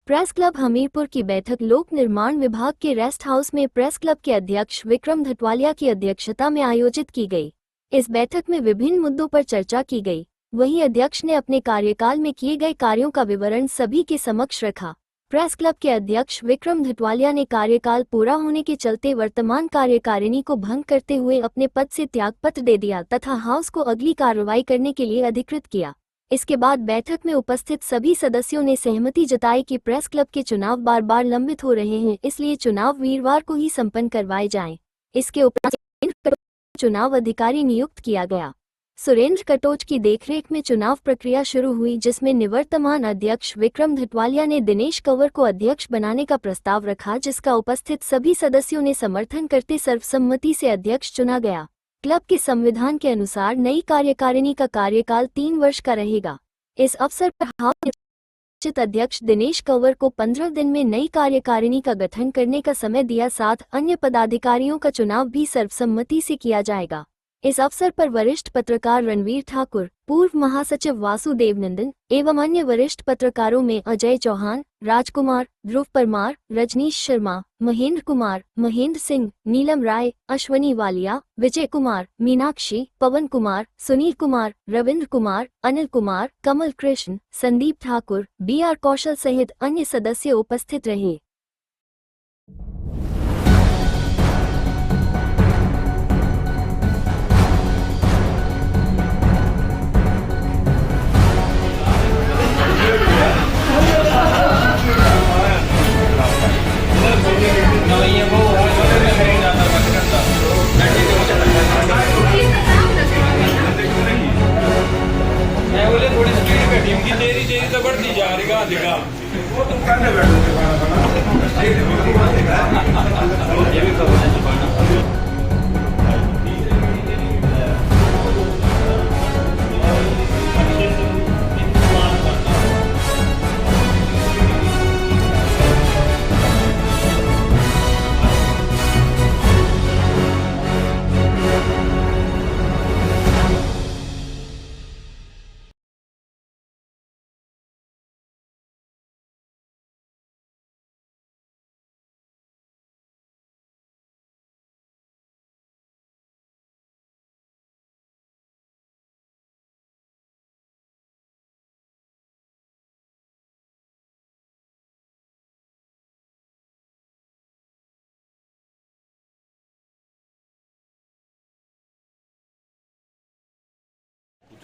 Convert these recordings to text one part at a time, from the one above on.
Press club Hamirpur की बैठक लोक निर्माण विभाग के रेस्ट हाउस में प्रेस क्लब के अध्यक्ष विक्रम धटवालिया की अध्यक्षता में आयोजित की गई। इस बैठक में विभिन्न मुद्दों पर चर्चा की गई। वहीं अध्यक्ष ने अपने कार्यकाल में किए गए कार्यों का विवरण सभी के समक्ष रखा। प्रेस क्लब के अध्यक्ष विक्रम धटवालिया ने कार्यकाल पूरा होने के चलते वर्तमान कार्यकारिणी को भंग करते हुए अपने पद से त्यागपत्र दे दिया तथा हाउस को अगली कार्रवाई करने के लिए अधिकृत किया। इसके बाद बैठक में उपस्थित सभी सदस्यों ने सहमति जताई कि प्रेस क्लब के चुनाव बार बार लंबित हो रहे हैं, इसलिए चुनाव वीरवार को ही संपन्न करवाए जाएं। इसके उपरांत चुनाव अधिकारी नियुक्त किया गया। सुरेंद्र कटोच की देखरेख में चुनाव प्रक्रिया शुरू हुई, जिसमें निवर्तमान अध्यक्ष विक्रम धटवालिया ने दिनेश कंवर को अध्यक्ष बनाने का प्रस्ताव रखा, जिसका उपस्थित सभी सदस्यों ने समर्थन करते सर्वसम्मति से अध्यक्ष चुना गया। क्लब के संविधान के अनुसार नई कार्यकारिणी का कार्यकाल 3 वर्ष का रहेगा। इस अवसर पर निश्चित अध्यक्ष दिनेश कंवर को 15 दिन में नई कार्यकारिणी का गठन करने का समय दिया, साथ अन्य पदाधिकारियों का चुनाव भी सर्वसम्मति से किया जाएगा। इस अवसर पर वरिष्ठ पत्रकार रणवीर ठाकुर, पूर्व महासचिव वासुदेव नंदन एवं अन्य वरिष्ठ पत्रकारों में अजय चौहान, राजकुमार, ध्रुव परमार, रजनीश शर्मा, महेंद्र कुमार, महेंद्र सिंह, नीलम राय, अश्वनी वालिया, विजय कुमार, मीनाक्षी, पवन कुमार, सुनील कुमार, रविंद्र कुमार, अनिल कुमार, कमल कृष्ण, संदीप ठाकुर, BR कौशल सहित अन्य सदस्य उपस्थित रहे। तेरी तो बढ़ती जा रही है।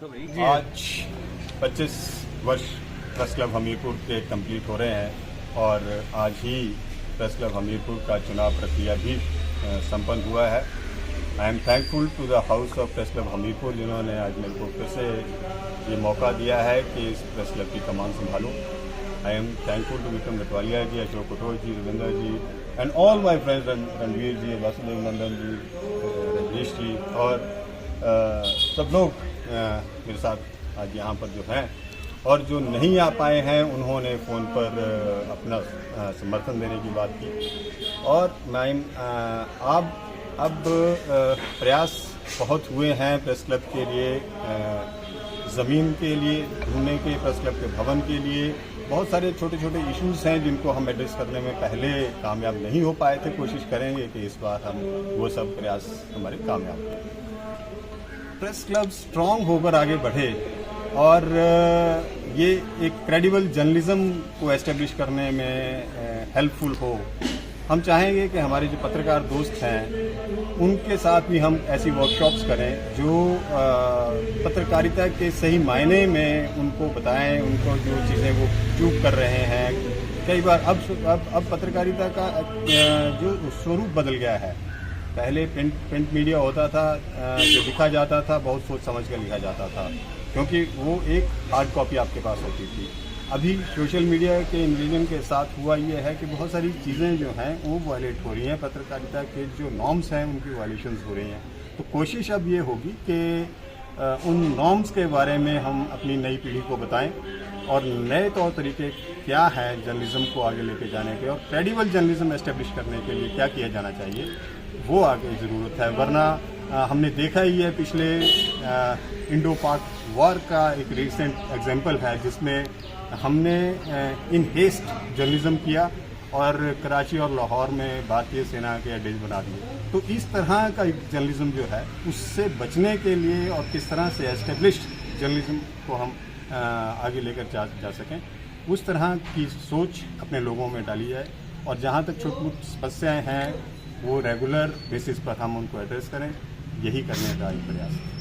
आज 25 वर्ष प्रेस क्लब हमीरपुर के कंप्लीट हो रहे हैं और आज ही प्रेस क्लब हमीरपुर का चुनाव प्रक्रिया भी संपन्न हुआ है। I am thankful to the house of press club Hamirpur, जिन्होंने आज मेरे को फिर से ये मौका दिया है कि इस प्रेस क्लब की कमान संभालूं। I am thankful to Vikram Dhatwalia ji, Ashok Katoch ji, Ravinder ji and all my friends, Ranveer ji, Vasudev Nandan ji, Rajneesh ji और सब लोग मेरे साथ आज यहाँ पर जो हैं, और जो नहीं आ पाए हैं उन्होंने फ़ोन पर अपना समर्थन देने की बात की। और मैं अब प्रयास बहुत हुए हैं प्रेस क्लब के लिए, ज़मीन के लिए ढूंढने के, प्रेस क्लब के भवन के लिए बहुत सारे छोटे छोटे इश्यूज़ हैं जिनको हम एड्रेस करने में पहले कामयाब नहीं हो पाए थे। कोशिश करेंगे कि इस बार हम वो सब प्रयास हमारे कामयाब हों, प्रेस क्लब स्ट्रॉन्ग होकर आगे बढ़े और ये एक क्रेडिबल जर्नलिज्म को एस्टेब्लिश करने में हेल्पफुल हो। हम चाहेंगे कि हमारे जो पत्रकार दोस्त हैं उनके साथ भी हम ऐसी वर्कशॉप्स करें जो पत्रकारिता के सही मायने में उनको बताएं, उनको जो चीज़ें वो चूक कर रहे हैं। कई बार अब पत्रकारिता का जो स्वरूप बदल गया है। पहले प्रिंट मीडिया होता था, जो लिखा जाता था बहुत सोच समझ कर लिखा जाता था, क्योंकि वो एक हार्ड कॉपी आपके पास होती थी। अभी सोशल मीडिया के इंक्लूजन के साथ हुआ ये है कि बहुत सारी चीज़ें जो हैं वो वायलेट हो रही हैं, पत्रकारिता के जो नॉर्म्स हैं उनकी वायलेशंस हो रही हैं। तो कोशिश अब ये होगी कि उन नॉर्म्स के बारे में हम अपनी नई पीढ़ी को बताएं और नए तौर तरीके क्या है जर्नलिज्म को आगे लेके जाने के, और क्रेडिबल जर्नलिज्म एस्टेब्लिश करने के लिए क्या किया जाना चाहिए, वो आगे ज़रूरत है। वरना हमने देखा ही है, पिछले इंडो पाक वॉर का एक रिसेंट एग्जाम्पल है जिसमें हमने इन हेस्ट जर्नलिज्म किया और कराची और लाहौर में भारतीय सेना के अड्डे बना दिए। तो इस तरह का जर्नलिज्म जो है उससे बचने के लिए और किस तरह से एस्टेब्लिश्ड जर्नलिज्म को हम आगे लेकर जा सकें, उस तरह की सोच अपने लोगों में डाली जाए और जहाँ तक छोटी मोटी समस्याएँ हैं वो रेगुलर बेसिस पर हम उनको एड्रेस करें, यही करने का एक प्रयास है।